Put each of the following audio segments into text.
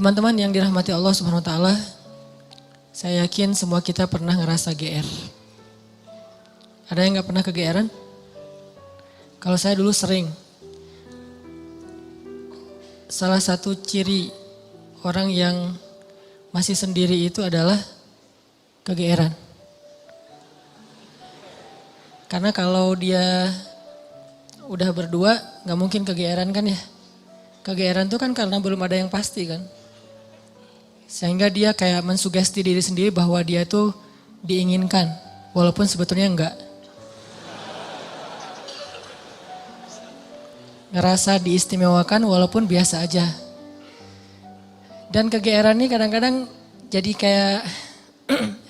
Teman-teman yang dirahmati Allah Subhanahu wa taala, saya yakin semua kita pernah ngerasa GR. Ada yang gak pernah kegeeran? Kalau saya dulu sering. Salah satu ciri orang yang masih sendiri itu adalah kegeeran. Karena kalau dia udah berdua gak mungkin kegeeran kan ya. Kegeeran itu kan karena belum ada yang pasti kan. Sehingga dia kayak mensugesti diri sendiri bahwa dia tuh diinginkan. Walaupun sebetulnya enggak. Ngerasa diistimewakan walaupun biasa aja. Dan kegeeran ini kadang-kadang jadi kayak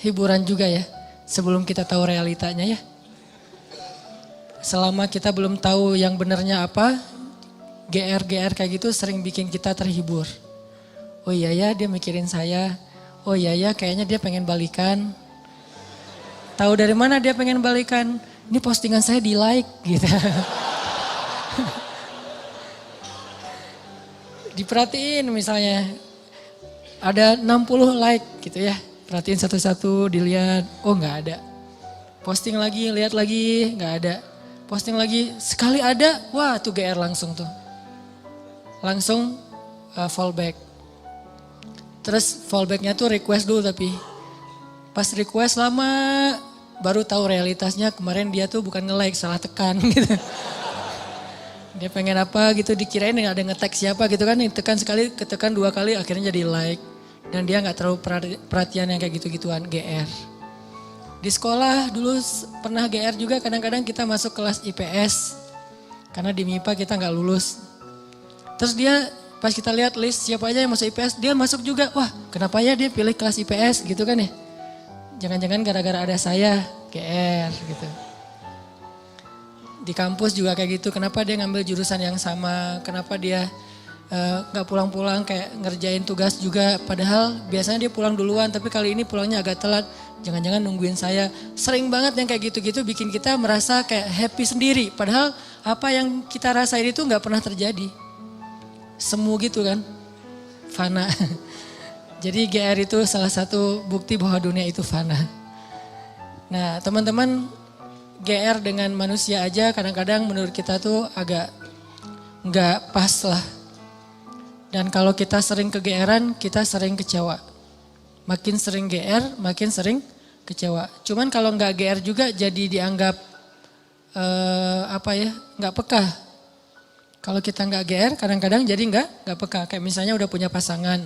hiburan juga ya. Sebelum kita tahu realitanya ya. Selama kita belum tahu yang benarnya apa, GR-GR kayak gitu sering bikin kita terhibur. Oh iya ya dia mikirin saya, oh iya ya kayaknya dia pengen balikan. Tahu dari mana dia pengen balikan? Ini postingan saya di like gitu. Diperhatiin misalnya ada 60 like gitu ya. Perhatiin satu-satu dilihat, oh nggak ada. Posting lagi, lihat lagi, nggak ada. Posting lagi, sekali ada, wah tuh GR langsung tuh. Langsung fallback. Terus fallbacknya tuh request dulu tapi. Pas request lama baru tahu realitasnya kemarin dia tuh bukan nge-like, salah tekan gitu. Dia pengen apa gitu dikirain ada nge-tag siapa gitu kan. Tekan sekali, ketekan 2 kali akhirnya jadi like. Dan dia gak terlalu perhatian yang kayak gitu-gituan, GR. Di sekolah dulu pernah GR juga kadang-kadang kita masuk kelas IPS. Karena di MIPA kita gak lulus. Terus dia pas kita lihat list siapa aja yang masuk IPS, dia masuk juga. Wah kenapa ya dia pilih kelas IPS gitu kan ya. Jangan-jangan gara-gara ada saya GR gitu. Di kampus juga kayak gitu, kenapa dia ngambil jurusan yang sama, kenapa dia gak pulang-pulang kayak ngerjain tugas juga. Padahal biasanya dia pulang duluan tapi kali ini pulangnya agak telat. Jangan-jangan nungguin saya. Sering banget yang kayak gitu-gitu bikin kita merasa kayak happy sendiri. Padahal apa yang kita rasain itu gak pernah terjadi. Semu gitu kan, fana. Jadi GR itu salah satu bukti bahwa dunia itu fana. Nah teman-teman, GR dengan manusia aja kadang-kadang menurut kita tuh agak nggak pas lah. Dan kalau kita sering kegeeran, kita sering kecewa. Makin sering GR, makin sering kecewa. Cuman kalau nggak GR juga jadi dianggap nggak peka. Kalau kita nggak GR, kadang-kadang jadi nggak peka. Kayak misalnya udah punya pasangan.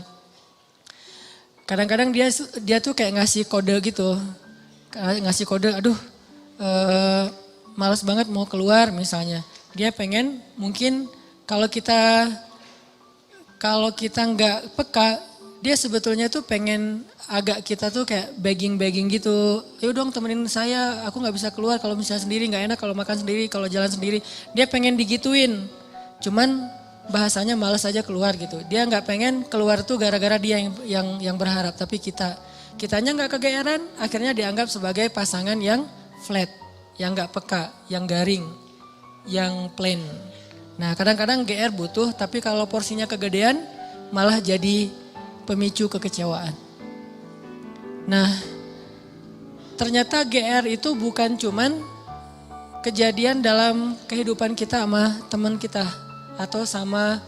Kadang-kadang dia tuh kayak ngasih kode gitu. Ngasih kode, aduh malas banget mau keluar misalnya. Dia pengen mungkin kalau kita nggak peka, dia sebetulnya tuh pengen agak kita tuh kayak begging gitu. Ayo dong temenin saya, aku nggak bisa keluar kalau misalnya sendiri, nggak enak kalau makan sendiri, kalau jalan sendiri. Dia pengen digituin. Cuman bahasanya malas aja keluar gitu. Dia nggak pengen keluar tuh gara-gara dia yang berharap. Tapi kitanya nggak kegeeran, akhirnya dianggap sebagai pasangan yang flat, yang nggak peka, yang garing, yang plain. Nah kadang-kadang GR butuh, tapi kalau porsinya kegedean malah jadi pemicu kekecewaan. Nah ternyata GR itu bukan cuman kejadian dalam kehidupan kita sama teman kita. Atau sama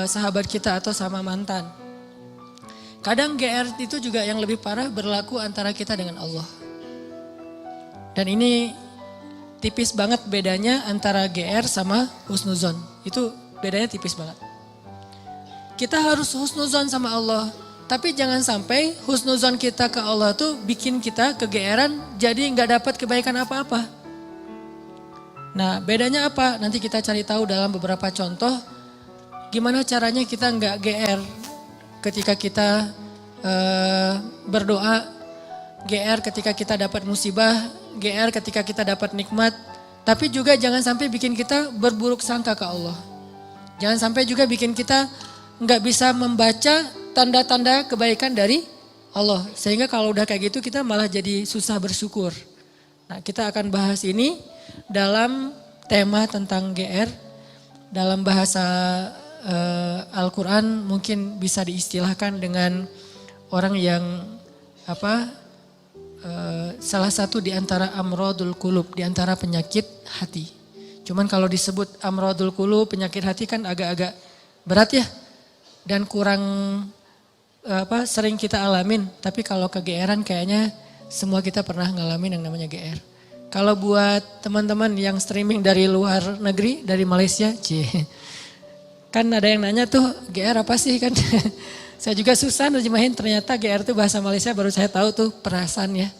sahabat kita atau sama mantan. Kadang GR itu juga yang lebih parah berlaku antara kita dengan Allah. Dan ini tipis banget bedanya antara GR sama husnuzon. Itu bedanya tipis banget. Kita harus husnuzon sama Allah. Tapi jangan sampai husnuzon kita ke Allah tuh bikin kita kegeeran jadi gak dapat kebaikan apa-apa. Nah bedanya apa? Nanti kita cari tahu dalam beberapa contoh. Gimana caranya kita nggak GR ketika kita berdoa. GR ketika kita dapat musibah. GR ketika kita dapat nikmat. Tapi juga jangan sampai bikin kita berburuk sangka ke Allah. Jangan sampai juga bikin kita nggak bisa membaca tanda-tanda kebaikan dari Allah. Sehingga kalau udah kayak gitu kita malah jadi susah bersyukur. Nah kita akan bahas ini dalam tema tentang GR dalam bahasa Al-Quran mungkin bisa diistilahkan dengan orang yang salah satu di antara amrodul qulub, di antara penyakit hati. Cuman kalau disebut amrodul qulub, penyakit hati kan agak-agak berat ya. Dan kurang sering kita alamin. Tapi kalau kegeeran kayaknya semua kita pernah ngalamin yang namanya GR. Kalau buat teman-teman yang streaming dari luar negeri, dari Malaysia, kan ada yang nanya tuh GR apa sih kan. Saya juga susah nerjemahin, ternyata GR itu bahasa Malaysia, baru saya tahu tuh perasaan ya.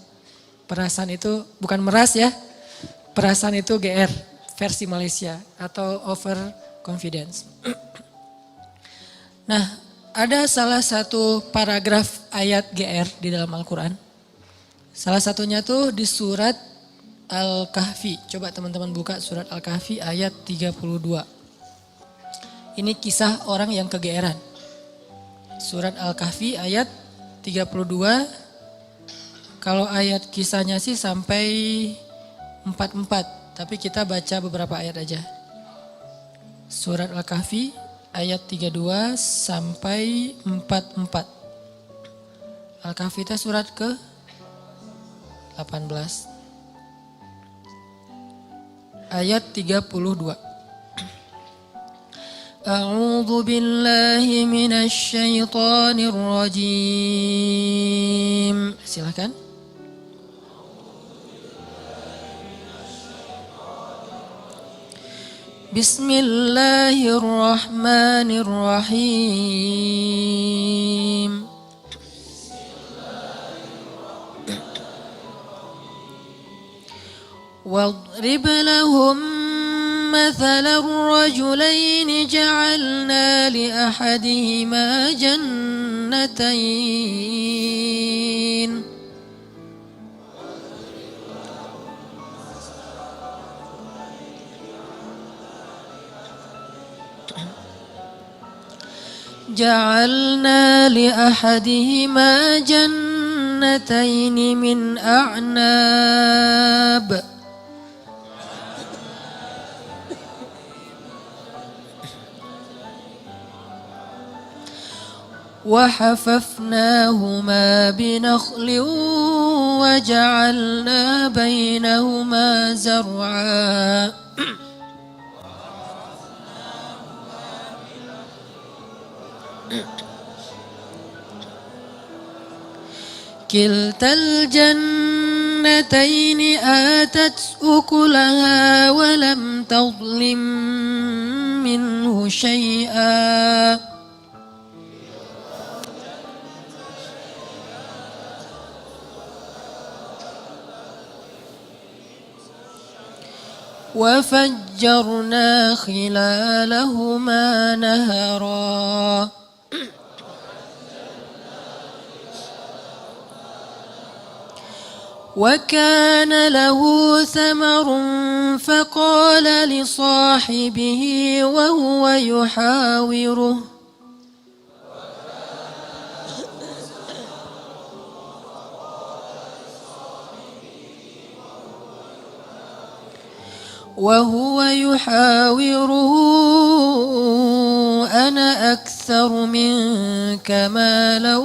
Perasaan itu bukan meras ya, perasaan itu GR versi Malaysia atau over confidence. Nah, ada salah satu paragraf ayat GR di dalam Al-Quran. Salah satunya tuh di surat Al-Kahfi. Coba teman-teman buka surat Al-Kahfi ayat 32. Ini kisah orang yang kegeeran. Surat Al-Kahfi ayat 32. Kalau ayat kisahnya sih sampai 44. Tapi kita baca beberapa ayat aja. Surat Al-Kahfi ayat 32 sampai 44. Al-Kahfi itu surat ke 18. Ayat 32. A'udzu billahi minasy syaithanir rajim. Silakan. Bismillahirrahmanirrahim. واضرب لهم مثلا الرجلين جعلنا لأحدهما جنتين من أعناب وحففناهما بنخل وجعلنا بينهما زرعا كلتا الجنتين آتت أكلها ولم تظلم منه شيئا وفجرنا خلالهما نهرا وكان له ثمر فقال لصاحبه وهو يحاوره أنا أكثر منك مالا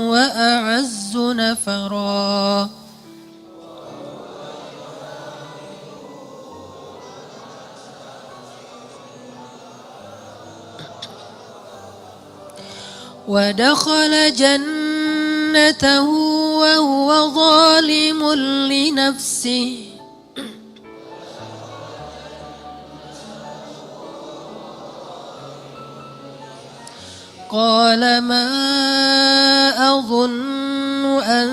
وأعز نفرا ودخل جنته وهو ظالم لنفسه قال ما أظن أن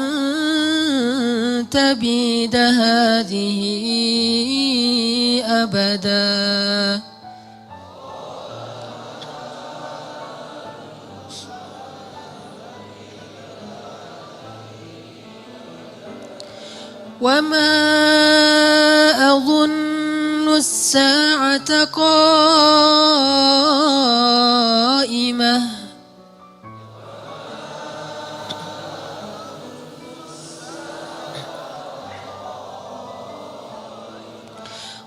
تبيد هذه أبدا وما أظن الساعة قائمة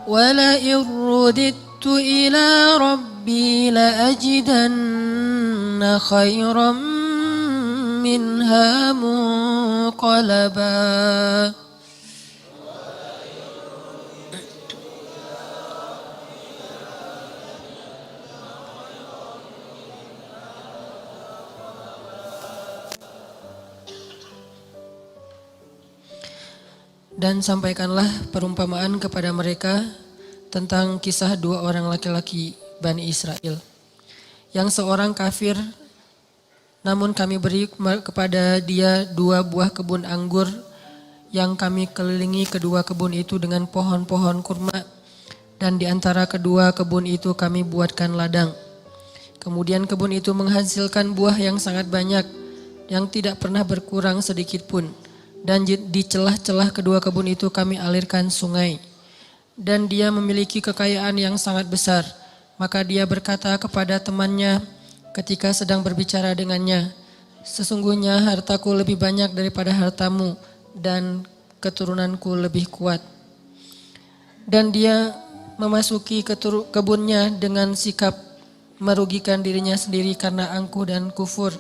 ولئن رددت إلى ربي لأجدن خيرا منها منقلبا. Dan sampaikanlah perumpamaan kepada mereka tentang kisah dua orang laki-laki Bani Israel. Yang seorang kafir, namun kami beri kepada dia 2 buah kebun anggur yang kami kelilingi kedua kebun itu dengan pohon-pohon kurma. Dan di antara kedua kebun itu kami buatkan ladang. Kemudian kebun itu menghasilkan buah yang sangat banyak, yang tidak pernah berkurang sedikit pun. Dan di celah-celah kedua kebun itu kami alirkan sungai. Dan dia memiliki kekayaan yang sangat besar. Maka dia berkata kepada temannya ketika sedang berbicara dengannya, sesungguhnya hartaku lebih banyak daripada hartamu dan keturunanku lebih kuat. Dan dia memasuki kebunnya dengan sikap merugikan dirinya sendiri karena angkuh dan kufur.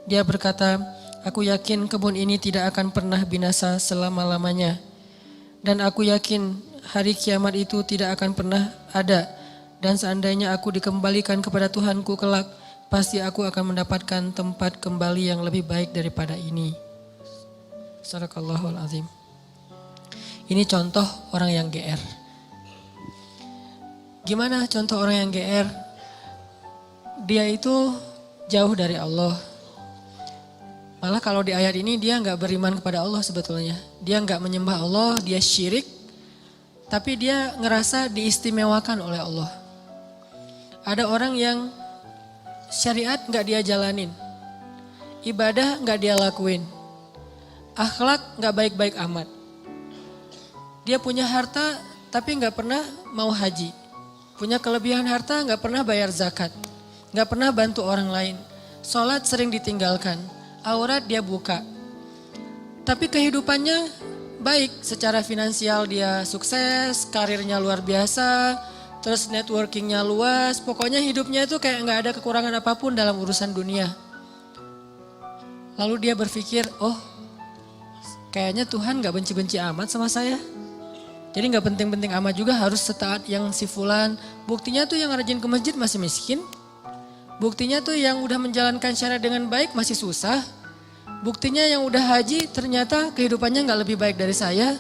Dia berkata, aku yakin kebun ini tidak akan pernah binasa selama-lamanya. Dan aku yakin hari kiamat itu tidak akan pernah ada. Dan seandainya aku dikembalikan kepada Tuhanku kelak, pasti aku akan mendapatkan tempat kembali yang lebih baik daripada ini. Sadaqallahul azim. Ini contoh orang yang GR. Gimana contoh orang yang GR? Dia itu jauh dari Allah. Malah kalau di ayat ini dia nggak beriman kepada Allah sebetulnya. Dia nggak menyembah Allah, dia syirik. Tapi dia ngerasa diistimewakan oleh Allah. Ada orang yang syariat nggak dia jalanin. Ibadah nggak dia lakuin. Akhlak nggak baik-baik amat. Dia punya harta tapi nggak pernah mau haji. Punya kelebihan harta nggak pernah bayar zakat. Nggak pernah bantu orang lain. Sholat sering ditinggalkan. Aurat dia buka. Tapi kehidupannya baik. Secara finansial dia sukses, karirnya luar biasa, terus networkingnya luas. Pokoknya hidupnya itu kayak gak ada kekurangan apapun dalam urusan dunia. Lalu dia berpikir, oh kayaknya Tuhan gak benci-benci amat sama saya. Jadi gak penting-penting amat juga harus setaat yang si fulan. Buktinya tuh yang rajin ke masjid masih miskin. Buktinya tuh yang udah menjalankan syariat dengan baik masih susah. Buktinya yang udah haji ternyata kehidupannya gak lebih baik dari saya.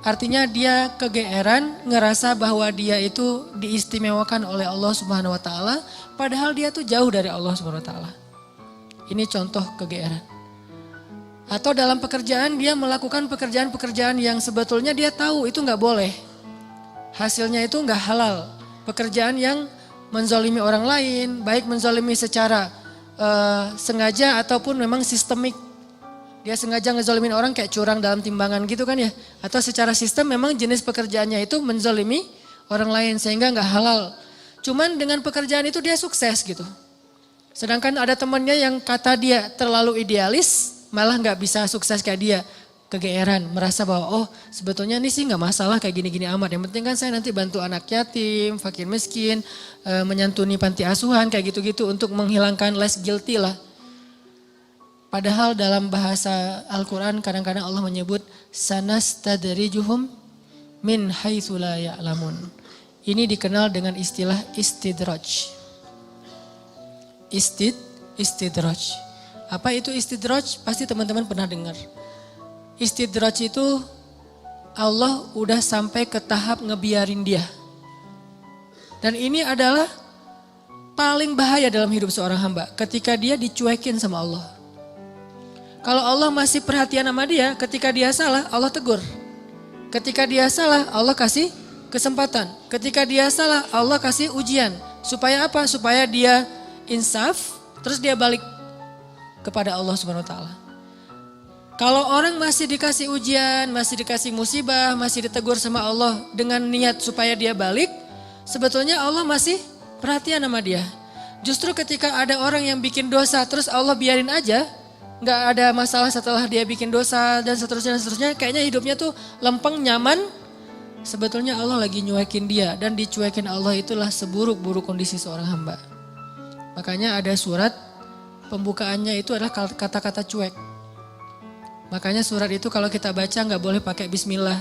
Artinya dia kegeeran ngerasa bahwa dia itu diistimewakan oleh Allah Subhanahu wa taala padahal dia tuh jauh dari Allah Subhanahu wa taala. Ini contoh kegeeran. Atau dalam pekerjaan dia melakukan pekerjaan-pekerjaan yang sebetulnya dia tahu itu gak boleh. Hasilnya itu gak halal. Pekerjaan yang menzalimi orang lain, baik menzalimi secara sengaja ataupun memang sistemik. Dia sengaja ngezalimin orang kayak curang dalam timbangan gitu kan ya. Atau secara sistem memang jenis pekerjaannya itu menzalimi orang lain sehingga gak halal. Cuman dengan pekerjaan itu dia sukses gitu. Sedangkan ada temannya yang kata dia terlalu idealis malah gak bisa sukses kayak dia. Kegeeran, merasa bahwa oh sebetulnya ini sih gak masalah kayak gini-gini amat. Yang penting kan saya nanti bantu anak yatim, fakir miskin, menyantuni panti asuhan kayak gitu-gitu untuk menghilangkan less guilty lah. Padahal dalam bahasa Al-Quran kadang-kadang Allah menyebut sanastadrijuhum min haitsu la ya'lamun. Ini dikenal dengan istilah istidraj. Istidraj. Apa itu istidraj? Pasti teman-teman pernah dengar. Istidraj itu Allah udah sampai ke tahap ngebiarin dia. Dan ini adalah paling bahaya dalam hidup seorang hamba. Ketika dia dicuekin sama Allah. Kalau Allah masih perhatian sama dia, ketika dia salah Allah tegur. Ketika dia salah Allah kasih kesempatan. Ketika dia salah Allah kasih ujian. Supaya apa? Supaya dia insaf, terus dia balik kepada Allah Subhanahu wa taala. Kalau orang masih dikasih ujian, masih dikasih musibah, masih ditegur sama Allah dengan niat supaya dia balik, sebetulnya Allah masih perhatian sama dia. Justru ketika ada orang yang bikin dosa terus Allah biarin aja, gak ada masalah setelah dia bikin dosa dan seterusnya, kayaknya hidupnya tuh lempeng, nyaman, Sebetulnya Allah lagi nyuekin dia dan dicuekin Allah itulah seburuk-buruk kondisi seorang hamba. Makanya ada surat pembukaannya itu adalah kata-kata cuek. Makanya surat itu kalau kita baca nggak boleh pakai bismillah.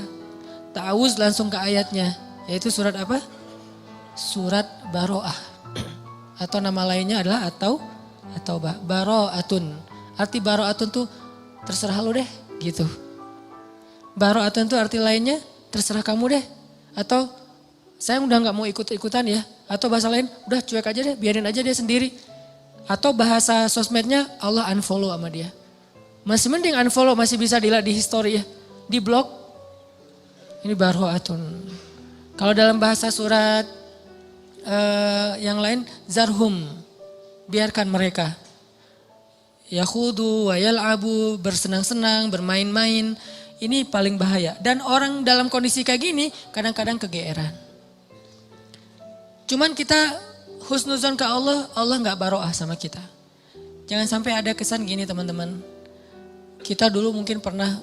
Ta'awuz langsung ke ayatnya. Yaitu surat apa? Surat Baro'ah. Atau nama lainnya adalah At-Taubah. Baro'atun. Arti Baro'atun tuh terserah lu deh gitu. Baro'atun tuh arti lainnya terserah kamu deh. Atau saya udah gak mau ikut-ikutan ya. Atau bahasa lain udah cuek aja deh, biarin aja dia sendiri. Atau bahasa sosmednya Allah unfollow sama dia. Masih mending unfollow, masih bisa dilihat di history ya. Di blog. Ini baro'atun. Kalau dalam bahasa surat yang lain zarhum. Biarkan mereka. Yakhudu wa yal'abu, bersenang-senang, bermain-main. Ini paling bahaya. Dan orang dalam kondisi kayak gini kadang-kadang kegeeran. Cuman kita husnuzon ke Allah, Allah gak baro'ah sama kita. Jangan sampai ada kesan gini teman-teman. Kita dulu mungkin pernah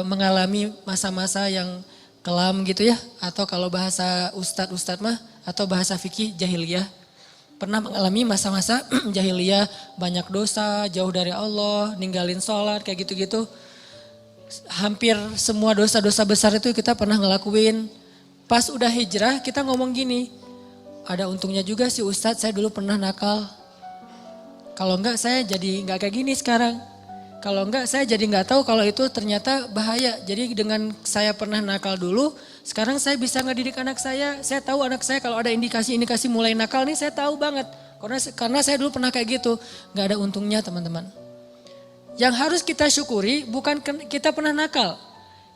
mengalami masa-masa yang kelam gitu ya. Atau kalau bahasa ustadz mah, atau bahasa fikih jahiliyah. Pernah mengalami masa-masa jahiliyah, banyak dosa, jauh dari Allah, ninggalin sholat kayak gitu-gitu. Hampir semua dosa-dosa besar itu kita pernah ngelakuin. Pas udah hijrah kita ngomong gini, ada untungnya juga sih Ustadz, saya dulu pernah nakal. Kalau enggak saya jadi enggak kayak gini sekarang. Kalau enggak saya jadi enggak tahu kalau itu ternyata bahaya. Jadi dengan saya pernah nakal dulu, sekarang saya bisa ngedidik anak saya. Saya tahu anak saya kalau ada indikasi-indikasi mulai nakal nih saya tahu banget. Karena saya dulu pernah kayak gitu. Enggak ada untungnya teman-teman. Yang harus kita syukuri bukan kita pernah nakal.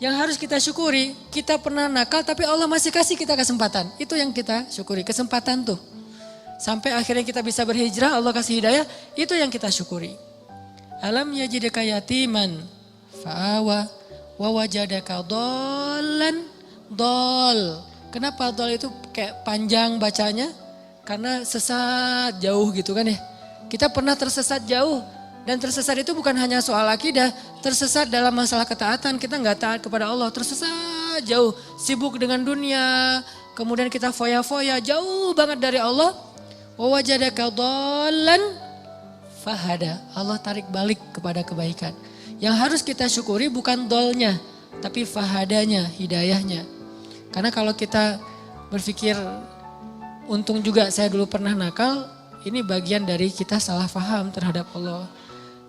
Yang harus kita syukuri kita pernah nakal tapi Allah masih kasih kita kesempatan. Itu yang kita syukuri, kesempatan tuh. Sampai akhirnya kita bisa berhijrah, Allah kasih hidayah, itu yang kita syukuri. Alam yajidaka yatiman fa'awa wa wajadaka dhallan dol. Kenapa dol itu kayak panjang bacanya? Karena sesat jauh gitu kan ya. Kita pernah tersesat jauh. Dan tersesat itu bukan hanya soal akidah, tersesat dalam masalah ketaatan, kita nggak taat kepada Allah, tersesat jauh, sibuk dengan dunia, kemudian kita foya-foya, jauh banget dari Allah. Wa wajadaka dhallan fahada, Allah tarik balik kepada kebaikan. Yang harus kita syukuri bukan dolnya, tapi fahadanya, hidayahnya. Karena kalau kita berpikir, untung juga saya dulu pernah nakal, ini bagian dari kita salah faham terhadap Allah.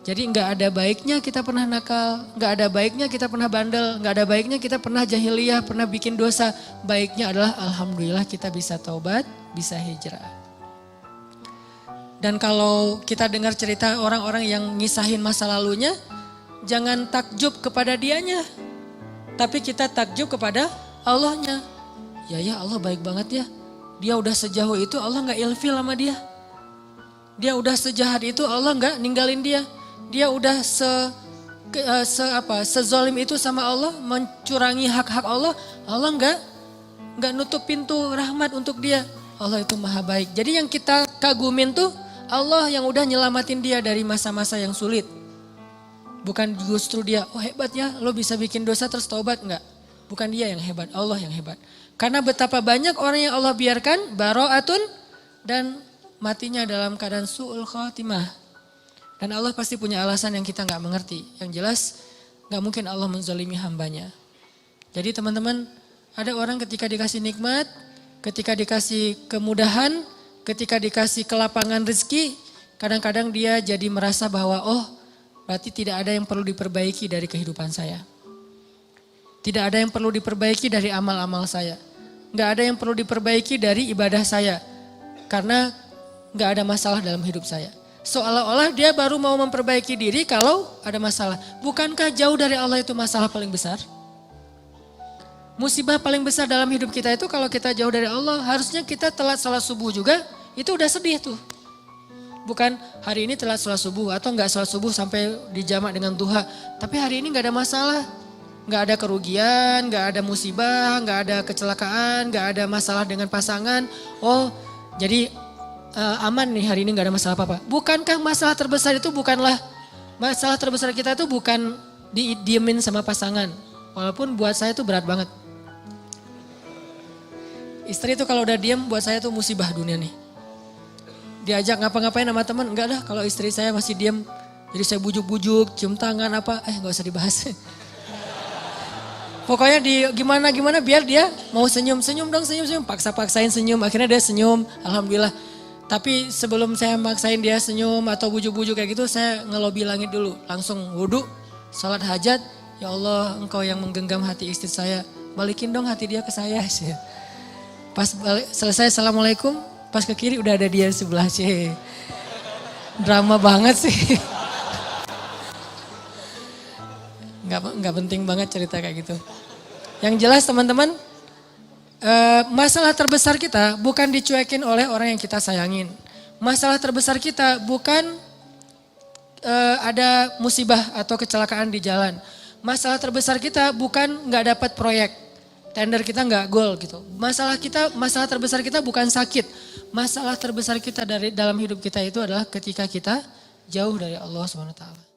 Jadi nggak ada baiknya kita pernah nakal, nggak ada baiknya kita pernah bandel, nggak ada baiknya kita pernah jahiliyah, pernah bikin dosa. Baiknya adalah alhamdulillah kita bisa taubat, bisa hijrah. Dan kalau kita dengar cerita orang-orang yang ngisahin masa lalunya, jangan takjub kepada dianya, tapi kita takjub kepada Allahnya. Ya Allah baik banget ya, dia udah sejauh itu Allah nggak ilfil sama dia. Dia udah sejahat itu Allah nggak ninggalin dia. Dia udah sezolim itu sama Allah, mencurangi hak-hak Allah. Allah enggak nutup pintu rahmat untuk dia. Allah itu maha baik. Jadi yang kita kagumin tuh Allah yang udah nyelamatin dia dari masa-masa yang sulit. Bukan justru dia, oh hebat ya lo bisa bikin dosa terus taubat, enggak. Bukan dia yang hebat, Allah yang hebat. Karena betapa banyak orang yang Allah biarkan baro'atun dan matinya dalam keadaan su'ul khatimah. Dan Allah pasti punya alasan yang kita gak mengerti. Yang jelas gak mungkin Allah menzalimi hambanya. Jadi teman-teman, ada orang ketika dikasih nikmat, ketika dikasih kemudahan, ketika dikasih kelapangan rezeki, kadang-kadang dia jadi merasa bahwa oh berarti tidak ada yang perlu diperbaiki dari kehidupan saya. Tidak ada yang perlu diperbaiki dari amal-amal saya. Gak ada yang perlu diperbaiki dari ibadah saya. Karena gak ada masalah dalam hidup saya. Seolah-olah dia baru mau memperbaiki diri kalau ada masalah. Bukankah jauh dari Allah itu masalah paling besar? Musibah paling besar dalam hidup kita itu kalau kita jauh dari Allah. Harusnya kita telat salat subuh juga, itu udah sedih tuh. Bukan hari ini telat salat subuh atau enggak salat subuh sampai dijamak dengan duha. Tapi hari ini enggak ada masalah. Enggak ada kerugian, enggak ada musibah, enggak ada kecelakaan, enggak ada masalah dengan pasangan. Oh jadi aman nih hari ini gak ada masalah apa-apa. Bukankah masalah terbesar itu bukanlah, masalah terbesar kita itu bukan didiemin sama pasangan. Walaupun buat saya itu berat banget. Istri itu kalau udah diem buat saya tuh musibah dunia nih. Diajak ngapa-ngapain sama teman, enggak dah kalau istri saya masih diem. Jadi saya bujuk-bujuk, cium tangan apa, gak usah dibahas. Pokoknya gimana biar dia mau senyum dong senyum, paksa-paksain senyum, akhirnya dia senyum, alhamdulillah. Tapi sebelum saya maksain dia senyum atau bujuk-bujuk kayak gitu, saya ngelobi langit dulu, langsung wudhu, sholat hajat, ya Allah engkau yang menggenggam hati istri saya, balikin dong hati dia ke saya. Pas selesai assalamualaikum, pas ke kiri udah ada dia sebelah sih. Drama banget sih. Nggak penting banget cerita kayak gitu. Yang jelas teman-teman, masalah terbesar kita bukan dicuekin oleh orang yang kita sayangin. Masalah terbesar kita bukan ada musibah atau kecelakaan di jalan. Masalah terbesar kita bukan nggak dapat proyek, tender kita nggak goal gitu. Masalah terbesar kita bukan sakit. Masalah terbesar kita dalam hidup kita itu adalah ketika kita jauh dari Allah SWT.